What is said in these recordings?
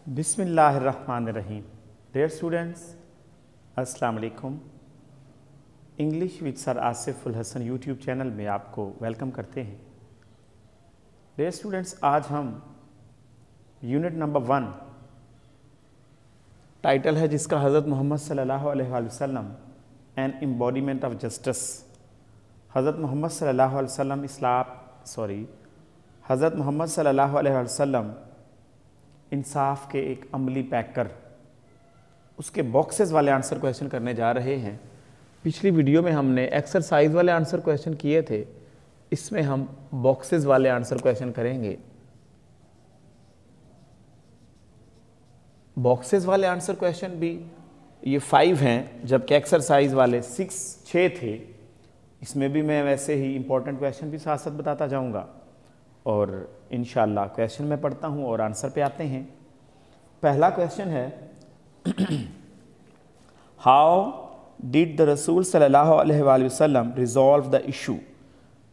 बिस्मिल्लाहिर्रहमानिर्रहीम। Dear students, अस्सलाम वालेकुम। English with sir Asiful Hasan YouTube channel में आपको वेलकम करते हैं। डियर स्टूडेंट्स, आज हम यूनिट नंबर 1 टाइटल है जिसका हज़रत मोहम्मद सल्लल्लाहु अलैहि वसल्लम एन एम्बॉडीमेंट ऑफ जस्टिस। हज़रत मोहम्मद सल्लल्लाहु अलैहि वसल्लम हज़रत मोहम्मद सल्लल्लाहु अलैहि वसल्लम इंसाफ के एक अमली पैकर, उसके बॉक्सेस वाले आंसर क्वेश्चन करने जा रहे हैं। पिछली वीडियो में हमने एक्सरसाइज वाले आंसर क्वेश्चन किए थे, इसमें हम बॉक्सेस वाले आंसर क्वेश्चन करेंगे। बॉक्सेस वाले आंसर क्वेश्चन भी ये 5 हैं, जबकि एक्सरसाइज वाले 6 थे। इसमें भी मैं वैसे ही इंपॉर्टेंट क्वेश्चन भी साथ साथ बताता जाऊंगा और इंशाल्लाह क्वेश्चन मैं पढ़ता हूँ और आंसर पे आते हैं। पहला क्वेश्चन है, हाउ डिड द रसूल सल्लल्लाहु अलैहि वसल्लम रिजॉल्व द इशू,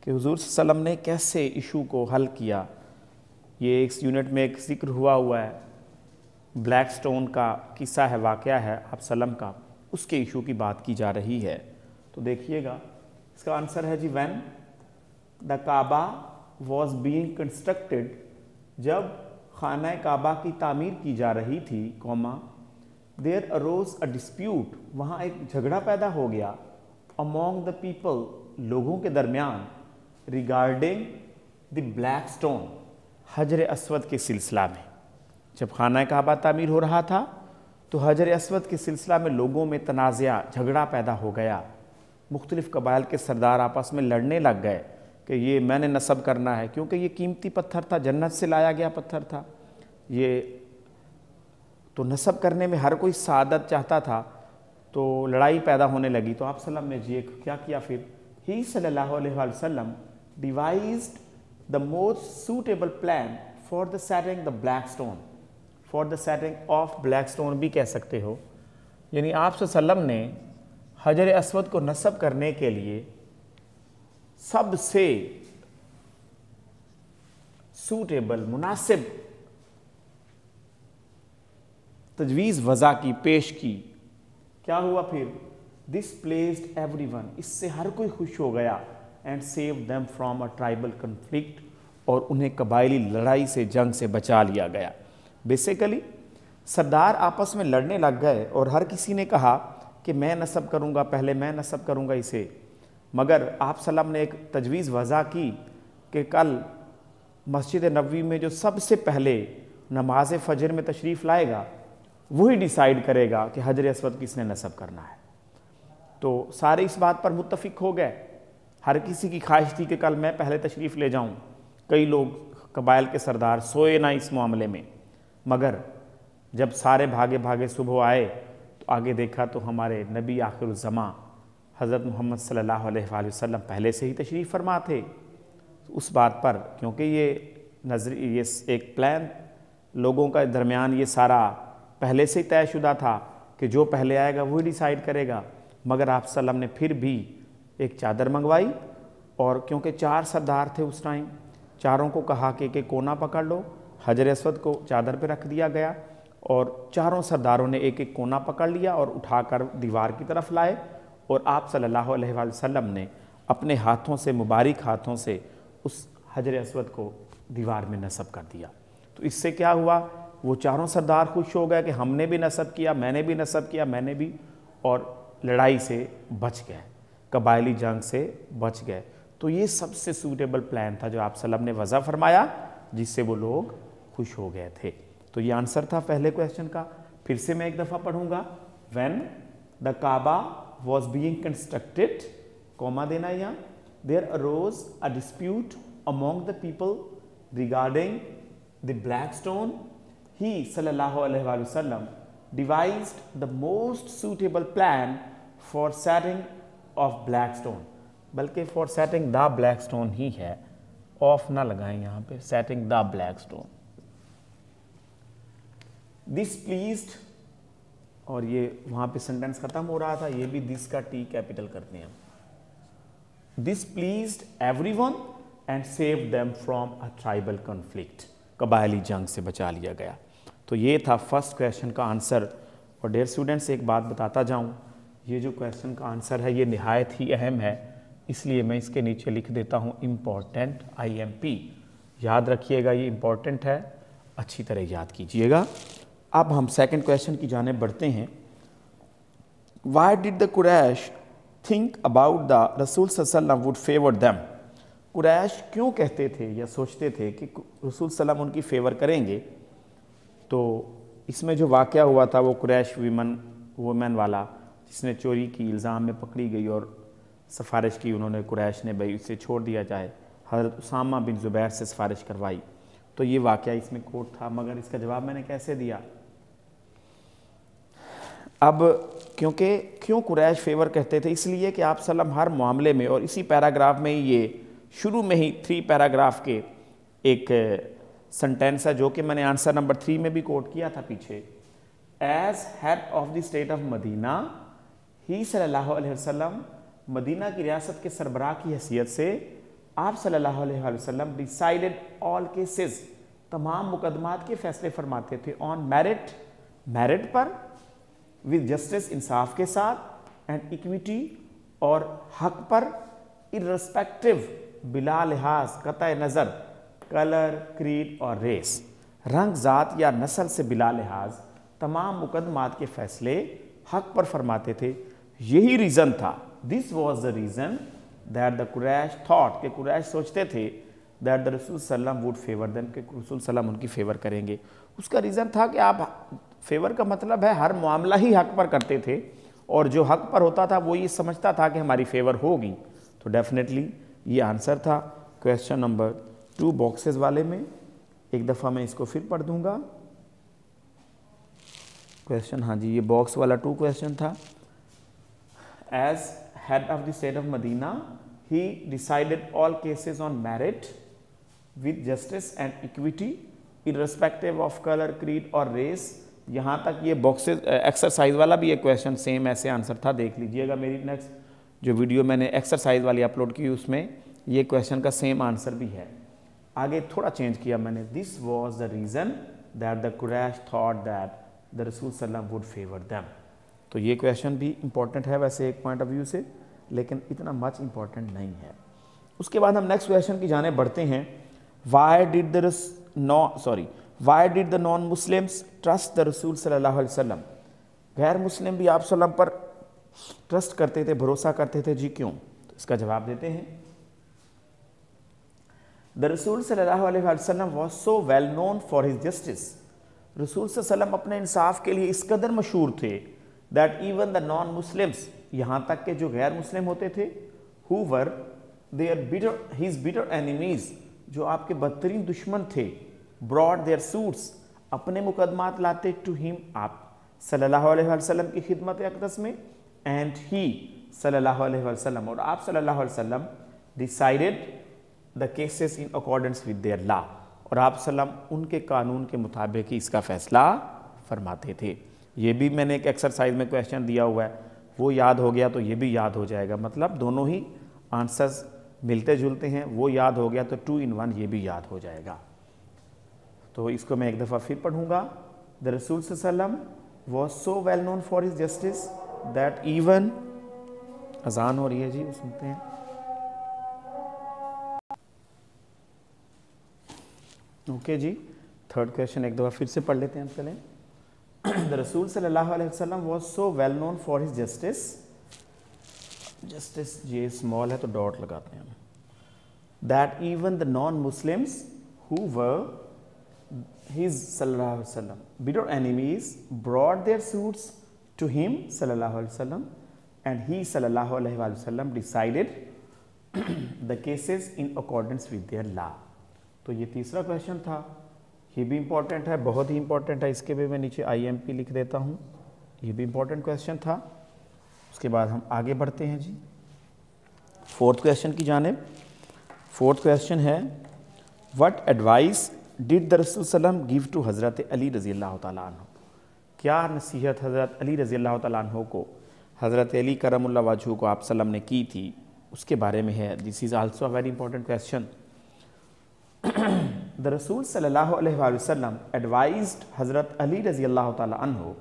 कि हुजूर सल्लम ने कैसे इशू को हल किया। ये इस यूनिट में एक जिक्र हुआ है, ब्लैक स्टोन का किस्सा है, वाक़या है आप सल्लम का, उसके इशू की बात की जा रही है। तो देखिएगा, इसका आंसर है जी, when the Kaaba was being constructed, जब खाना काबा की तामीर की जा रही थी, देयर अरोज अ डिस्प्यूट, वहाँ एक झगड़ा पैदा हो गया, अमोंग द पीपल, लोगों के दरमियान, रिगार्डिंग द ब्लैक स्टोन, हजर अस्वद के सिलसिला में। जब खाना काबा तामीर हो रहा था तो हजर अस्वद के सिलसिला में लोगों में तनाज़ा, झगड़ा पैदा हो गया। मुख्तलिफ़ कबाइल के सरदार आपस में लड़ने लग गए कि ये मैंने नस्ब करना है, क्योंकि ये कीमती पत्थर था, जन्नत से लाया गया पत्थर था ये, तो नस्ब करने में हर कोई सादत चाहता था, तो लड़ाई पैदा होने लगी। तो आप सल्लम ने जी क्या किया फिर, ही सल्लल्लाहु अलैहि वसल्लम devised the most suitable plan for the setting the black stone, for the setting of black stone भी कह सकते हो। यानी आप सल्लम ने हजर अस्वद को नस्ब करने के लिए सबसे सूटेबल, मुनासिब तजवीज़ वज़ा की, पेश की। क्या हुआ फिर, दिस प्लेस्ड एवरीवन, इससे हर कोई खुश हो गया, and save them from a tribal conflict, और उन्हें कबायली लड़ाई से, जंग से बचा लिया गया। बेसिकली सरदार आपस में लड़ने लग गए और हर किसी ने कहा कि मैं नस्ब करूंगा, पहले मैं नस्ब करूंगा इसे, मगर आप सल्लम ने एक तजवीज़ वज़ा की कि कल मस्जिद नबवी में जो सबसे पहले नमाज फ़जर में तशरीफ़ लाएगा वही डिसाइड करेगा कि हजर अस्वद किसने नस्ब करना है। तो सारे इस बात पर मुत्तफ़िक हो गए। हर किसी की ख्वाहिश थी कि कल मैं पहले तशरीफ़ ले जाऊं। कई लोग कबाइल के सरदार सोए ना इस मामले में, मगर जब सारे भागे भागे सुबह आए तो आगे देखा तो हमारे नबी आखिरुज़्ज़मां हज़रत मोहम्मद सल्लल्लाहु अलैहि वसल्लम पहले से ही तशरीफ़ फरमा थे। उस बात पर, क्योंकि ये एक प्लान लोगों का दरमियान ये सारा पहले से ही तयशुदा था कि जो पहले आएगा वही डिसाइड करेगा, मगर आप सल्लम ने फिर भी एक चादर मंगवाई, और क्योंकि 4 सरदार थे उस टाइम, चारों को कहा कि एक कोना पकड़ लो, हजर अस्वद को चादर पर रख दिया गया, और चारों सरदारों ने एक एक कोना पकड़ लिया और उठाकर दीवार की तरफ लाए, और आप सल्लल्लाहु अलैहि वसल्लम ने अपने हाथों से, मुबारक हाथों से उस हजर अस्वद को दीवार में नस्ब कर दिया। तो इससे क्या हुआ, वो चारों सरदार खुश हो गए कि हमने भी नस्ब किया, मैंने भी नस्ब किया, मैंने भी, और लड़ाई से बच गए, कबायली जंग से बच गए। तो ये सबसे सूटेबल प्लान था जो आप सल्लम ने वज़ा फरमाया, जिससे वो लोग खुश हो गए थे। तो ये आंसर था पहले क्वेश्चन का। फिर से मैं एक दफ़ा पढ़ूंगा, when the Kaaba was being constructed, comma देना यहाँ, there arose a dispute among the people regarding the black stone, he sallallahu alaihi wasallam devised the most suitable plan for setting of black stone, बल्कि for setting the black stone ही है, of ना लगाएं यहाँ पे, setting the black stone। this pleased, और ये वहाँ पे सेंटेंस ख़त्म हो रहा था, ये भी दिस का टी कैपिटल करते हैं। This pleased everyone and save them from a tribal conflict, कबायली जंग से बचा लिया गया। तो ये था फर्स्ट क्वेश्चन का आंसर। और डियर स्टूडेंट्स, एक बात बताता जाऊँ, ये जो क्वेश्चन का आंसर है ये निहायत ही अहम है, इसलिए मैं इसके नीचे लिख देता हूँ इम्पॉर्टेंट IMP। याद रखिएगा, ये इम्पॉर्टेंट है, अच्छी तरह याद कीजिएगा। अब हम सेकंड क्वेश्चन की जानिब बढ़ते हैं। Why did the Quraysh think about the रसूल सल्लल्लाहु वुड फेवर देम? कुरैश क्यों कहते थे या सोचते थे कि रसूल सल्लल्लाहु उनकी फेवर करेंगे? तो इसमें जो वाक़या हुआ था वो कुरैश वुमेन वाला, जिसने चोरी की इल्ज़ाम में पकड़ी गई और सिफारिश की उन्होंने, कुरैश ने भाई इसे छोड़ दिया जाए, हज़रत उसामा बिन ज़ुबैर से सिफारिश करवाई। तो ये वाक़या इसमें कोट था, मगर इसका जवाब मैंने कैसे दिया? अब क्योंकि क्यों कुरैश फेवर कहते थे? इसलिए कि आप सल्लम हर मामले में, और इसी पैराग्राफ में ये शुरू में ही 3 पैराग्राफ के एक सेंटेंस है जो कि मैंने आंसर नंबर 3 में भी कोट किया था पीछे। As head of the state of Medina, he सल्लल्लाहु अलैहि वसल्लम मदीना की रियासत के सरबराह की हैसियत से आप सल्लल्लाहु अलैहि वसल्लम डिसाइडेड ऑल केसेस, तमाम मुकदमात के फैसले फरमाते थे, ऑन मेरिट, मेरिट पर, विद जस्टिस, इंसाफ के साथ, एंड इक्विटी, और हक पर, इर्रेस्पेक्टिव, बिला लिहाज, कतई नज़र, कलर, क्रीड और रेस, रंग, ज़ात या नस्ल से बिला लिहाज तमाम मुकदमात के फैसले हक पर फरमाते थे। यही रीज़न था, this was the reason that the Quraysh thought, कि कुरैश सोचते थे दैट द रसूल सल्लम वुड फेवर देम, कि रसूल सल्लम उनकी फेवर करेंगे। उसका रीज़न था कि आप फेवर का मतलब है हर मामला ही हक पर करते थे, और जो हक पर होता था वो ये समझता था कि हमारी फेवर होगी। तो डेफिनेटली ये आंसर था क्वेश्चन नंबर 2 बॉक्सेस वाले में। एक दफ़ा मैं इसको फिर पढ़ दूंगा क्वेश्चन। हाँ जी, ये बॉक्स वाला 2 क्वेश्चन था। As head of the state of Medina, he decided all cases on merit, with justice and equity, irrespective of colour, creed और रेस। यहाँ तक ये बॉक्सेस एक्सरसाइज वाला भी एक क्वेश्चन सेम ऐसे आंसर था, देख लीजिएगा मेरी नेक्स्ट जो वीडियो मैंने एक्सरसाइज वाली अपलोड की उसमें ये क्वेश्चन का सेम आंसर भी है। आगे थोड़ा चेंज किया मैंने, this was the reason that the Quraysh thought that the रसूल सल्लम वुड फेवर देम। तो ये क्वेश्चन भी इंपॉर्टेंट है वैसे एक पॉइंट ऑफ व्यू से, लेकिन इतना मच इंपॉर्टेंट नहीं है। उसके बाद हम नेक्स्ट क्वेश्चन की जाने बढ़ते हैं। Why did the non Muslims trust the रसूल सल्लल्लाहु अलैहि वसल्लम? गैर मुस्लिम भी आप सल्लम पर ट्रस्ट करते थे, भरोसा करते थे, जी क्यों? तो इसका जवाब देते हैं। द रसूल सल्लल्लाहु अलैहि वसल्लम was so well known for his justice, रसूल सल्लम अपने इंसाफ के लिए इस कदर मशहूर थे, that even the non Muslims, यहाँ तक के जो गैर मुस्लिम होते थे, who were their bitter his bitter enemies, जो आपके बदतरीन दुश्मन थे, ब्रॉड देयर सूट्स, अपने मुकदमात लाते, टू हिम, आप सल्लल्लाहु अलैहि वसल्लम की खिदमत अक़दस में, एंड ही सल्लल्लाहु अलैहि वसल्लम, और आप सल्लल्लाहु अलैहि वसल्लम decided the cases in accordance with their law, और आप सल्लम उनके कानून के मुताबिक ही इसका फैसला फरमाते थे। ये भी मैंने एक एक्सरसाइज में क्वेश्चन दिया हुआ है, वो याद हो गया तो ये भी याद हो जाएगा, मतलब दोनों ही आंसर्स मिलते जुलते हैं। वो याद हो गया तो 2 in 1 ये भी याद हो जाएगा। तो इसको मैं एक दफ़ा फिर पढ़ूंगा। द रसूल सल्लम was so well known for his justice that even, अजान हो रही है जी, वो सुनते हैं। ओके जी, थर्ड क्वेश्चन एक दफ़ा फिर से पढ़ लेते हैं हम। चलें। द रसूल सल्लल्लाहु अलैहि वसल्लम was so well known for his justice, justice ये स्मॉल है तो डॉट लगाते हैं हम, that even the non Muslims who were his सल्लल्लाहु अलैहि वसल्लम bitter enemies brought their suits to him सल्लल्लाहु अलैहि वसल्लम, एंड ही सल्लल्लाहु अलैहि वसल्लम decided the cases in accordance with their law. तो ये तीसरा क्वेश्चन था, ये भी इंपॉर्टेंट है, बहुत ही इंपॉर्टेंट है, इसके भी मैं नीचे IMP लिख देता हूँ। ये भी इंपॉर्टेंट क्वेश्चन था। उसके बाद हम आगे बढ़ते हैं जी फोर्थ क्वेश्चन की जानिब। फोर्थ क्वेश्चन है, व्हाट एडवाइस डिड द रसूल सल्लम गिव टू हज़रत अली रज़ी अल्लाह तआला अन्हु? क्या नसीहत हज़रत अली रज़ी अल्लाह तआला अन्हु को, हज़रत अली करमुल्लाह वजहू को आप सल्लम ने की थी, उसके बारे में है। This is also a very important question. The रसूल सल्लल्लाहु अलैहि वसल्लम एडवाइज्ड हज़रत अली रज़ी अल्लाह ताला अन्हु,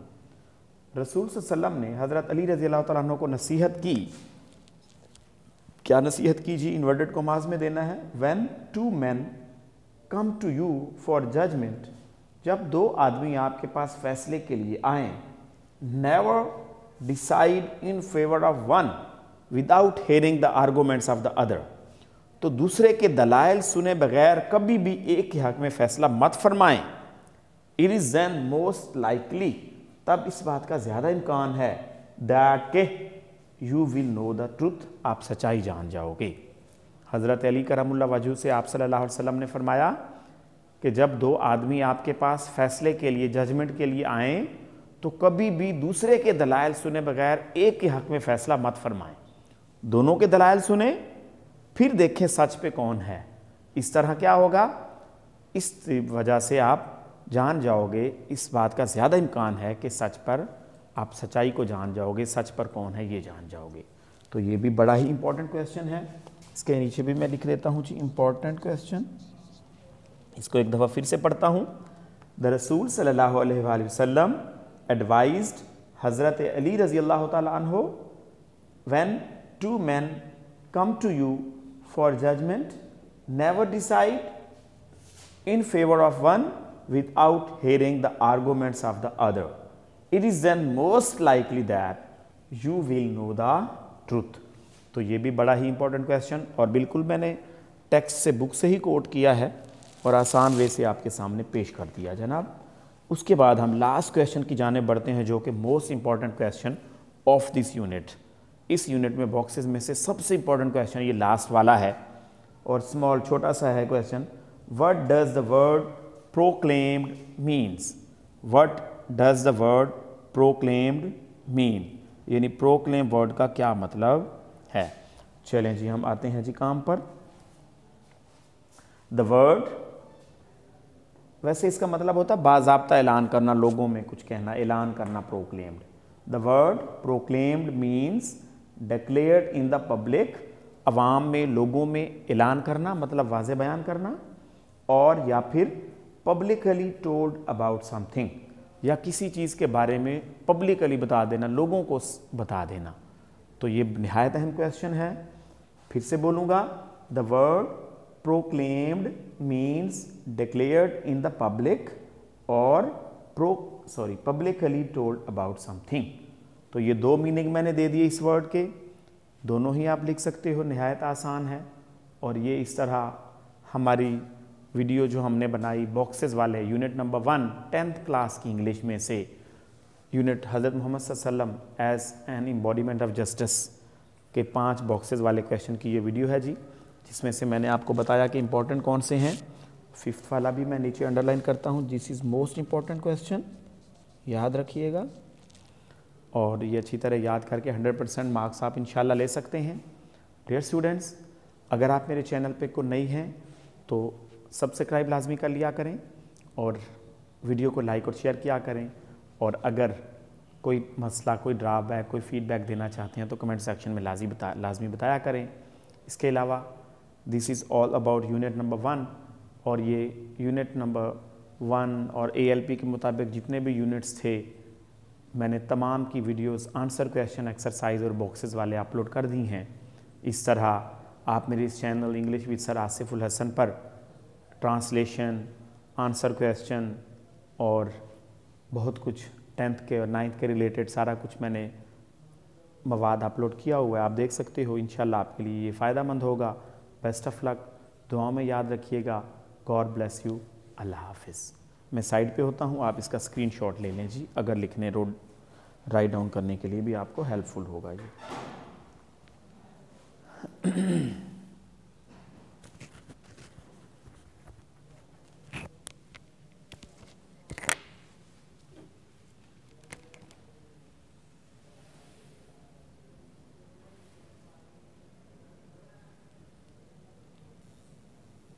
रसूल सल्लल्लाहु अलैहि वसल्लम ने हज़रत अली रज़ी अल्लाह ताला अन्हु को नसीहत की। क्या नसीहत की जी? इन्वर्टेड कॉमास में देना है। When two man come to you for judgment, जब दो आदमी आपके पास फैसले के लिए आए, never decide in favour of one without hearing the arguments of the other, तो दूसरे के दलाइल सुने बगैर कभी भी एक के हक में फैसला मत फरमाएं। It is then most likely, तब इस बात का ज्यादा इम्कान है, दैट के you will know the truth, आप सच्चाई जान जाओगे। हज़रत अली करमुल्लाह वजहू से आप सल्लल्लाहु अलैहि वसल्लम ने फरमाया कि जब दो आदमी आपके पास फैसले के लिए, जजमेंट के लिए आए, तो कभी भी दूसरे के दलाइल सुने बगैर एक के हक में फैसला मत फरमाएं। दोनों के दलाइल सुने, फिर देखें सच पे कौन है। इस तरह क्या होगा? इस वजह से आप जान जाओगे, इस बात का ज़्यादा इम्कान है कि सच पर आप सच्चाई को जान जाओगे, सच पर कौन है ये जान जाओगे। तो ये भी बड़ा ही इंपॉर्टेंट क्वेश्चन है। इसके नीचे भी मैं लिख देता हूँ जी, इंपॉर्टेंट क्वेश्चन। इसको एक दफ़ा फिर से पढ़ता हूँ। द रसूल सल्लल्लाहु अलैहि वसल्लम एडवाइज्ड हज़रत अली रज़ी अल्लाह ताला अन्हु, when two man come to you for judgment, never decide in favour of one without hearing the arguments of the other. It is then most likely that you will know the truth. तो ये भी बड़ा ही important question, और बिल्कुल मैंने text से, book से ही coat किया है और आसान वे से आपके सामने पेश कर दिया जनाब। उसके बाद हम लास्ट क्वेश्चन की जाने बढ़ते हैं, जो कि most important question of this unit. इस यूनिट में बॉक्सेस में से सबसे इंपॉर्टेंट क्वेश्चन ये लास्ट वाला है, और स्मॉल छोटा सा है question. What does the word proclaimed means? What does the word proclaimed mean? यानी proclaim वर्ड का क्या मतलब है। चलें जी, हम आते हैं जी काम पर। The word, वैसे इसका मतलब होता है बाज़ाब्ता ऐलान करना, लोगों में कुछ कहना, ऐलान करना, proclaimed. The word proclaimed means declared in the public, अवाम में, लोगों में ऐलान करना, मतलब वाज़े बयान करना, और या फिर पब्लिकली टोल्ड अबाउट समथिंग, या किसी चीज़ के बारे में पब्लिकली बता देना, लोगों को बता देना। तो ये निहायत अहम क्वेश्चन है। फिर से बोलूँगा, the word proclaimed means declared in the public, और पब्लिकली टोल्ड अबाउट समथिंग। तो ये दो मीनिंग मैंने दे दिए इस वर्ड के, दोनों ही आप लिख सकते हो, निहायत आसान है। और ये इस तरह हमारी वीडियो जो हमने बनाई बॉक्सेस वाले, यूनिट नंबर 1 10th क्लास की इंग्लिश में से, यूनिट हज़रत मोहम्मद सल्लल्लाहु अलैहि वसल्लम as an embodiment of justice के 5 बॉक्सेस वाले क्वेश्चन की ये वीडियो है जी, जिसमें से मैंने आपको बताया कि इंपॉर्टेंट कौन से हैं। 5th वाला भी मैं नीचे अंडरलाइन करता हूँ, this is most important question, याद रखिएगा। और ये अच्छी तरह याद करके 100% मार्क्स आप इंशाल्लाह ले सकते हैं। डियर स्टूडेंट्स, अगर आप मेरे चैनल पे को नई हैं तो सब्सक्राइब लाजमी कर लिया करें, और वीडियो को लाइक और शेयर किया करें। और अगर कोई मसला, कोई ड्रॉबैक, कोई फीडबैक देना चाहते हैं तो कमेंट सेक्शन में लाजमी बताया करें। इसके अलावा this is all about unit number 1, और ये यूनिट नंबर 1 और ALP के मुताबिक जितने भी यूनिट्स थे, मैंने तमाम की वीडियोस आंसर क्वेश्चन, एक्सरसाइज और बॉक्सेस वाले अपलोड कर दी हैं। इस तरह आप मेरे इस channel English with sir Asif ul Hasan पर ट्रांसलेशन, आंसर क्वेश्चन और बहुत कुछ 10th के और 9th के रिलेटेड सारा कुछ मैंने मवाद अपलोड किया हुआ है, आप देख सकते हो। इंशाल्लाह आपके लिए ये फ़ायदेमंद होगा। बेस्ट ऑफ लक, दुआओं में याद रखिएगा। गॉड ब्लेस यू, अल्लाह हाफिज़। मैं साइड पे होता हूँ, आप इसका स्क्रीनशॉट ले लें जी, अगर लिखने राइट डाउन करने के लिए भी आपको हेल्पफुल होगा ये।